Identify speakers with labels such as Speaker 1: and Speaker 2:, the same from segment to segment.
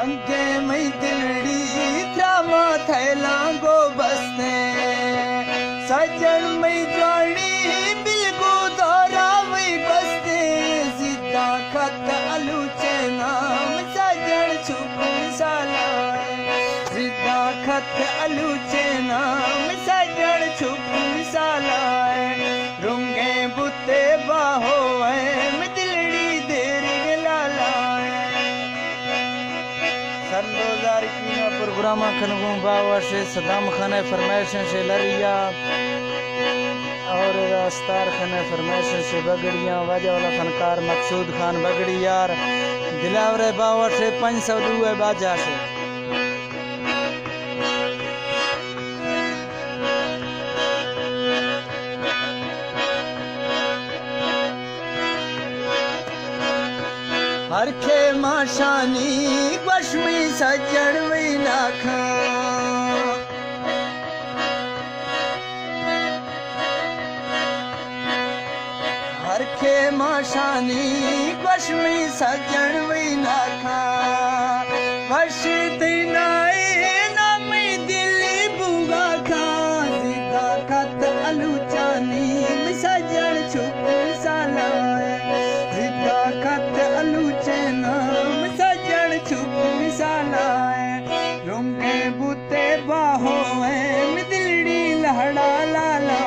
Speaker 1: अंके मई दिलड़ी त्रामा थैला गो बसने सजन मई जानी बिल्कु दौरा वही बसते सीधा खत अलूचे नाम सजन छुप साला सीधा खत अलूचे नाम सजन छुप साला रुंगे बुते बाहो दिलड़ी देर लाला सन 2021 प्रोग्राम खनगू बाबा से सदाम खान फरमाइश से लरिया और अस्तार खान फरमाइश से बगड़िया वाजा वाला फनकार मकसूद खान बगड़ी यार दिलावरे बाबा से 502 बाजा से हरखे माशानी बशमी सजन वही नाखा हरखे माशानी बशमी सजन वही नाखा बश दिनाए नामी दिल्ली बुगा खा सीधा खत अलूचानी सजन छुप साला सीधा खत अलूचे नाम सजन छुप साला रुंगे बुते बाहो दिलड़ी लहड़ा लाला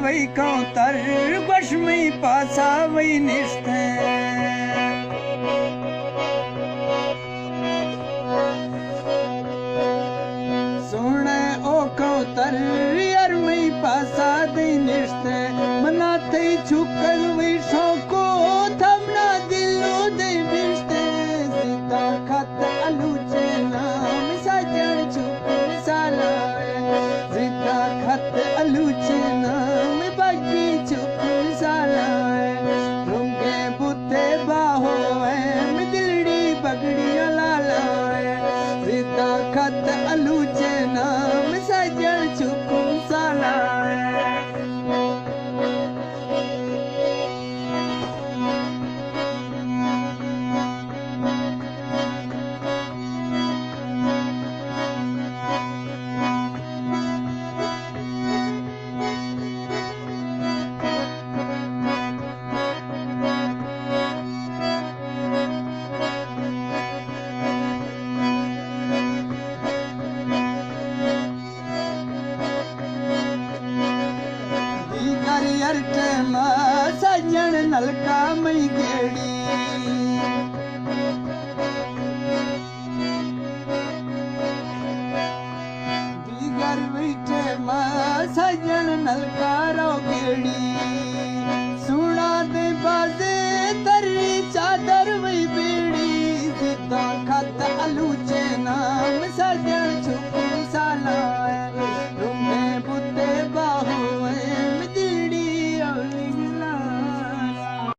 Speaker 1: वही कौतर बशमी पासा वही निष्ठे सोने ओ कौतर यार मई पासा दे निष्ठे मना थे छुकर वही शौको थमना दिलो दे बिष्टे सीधा खत अलूचे नाम सजन छुप साला सीधा खत अलूचे नाम छुप साला रुंगे बुते बाहो दिलड़ी बगड़िया लाला सीधा खत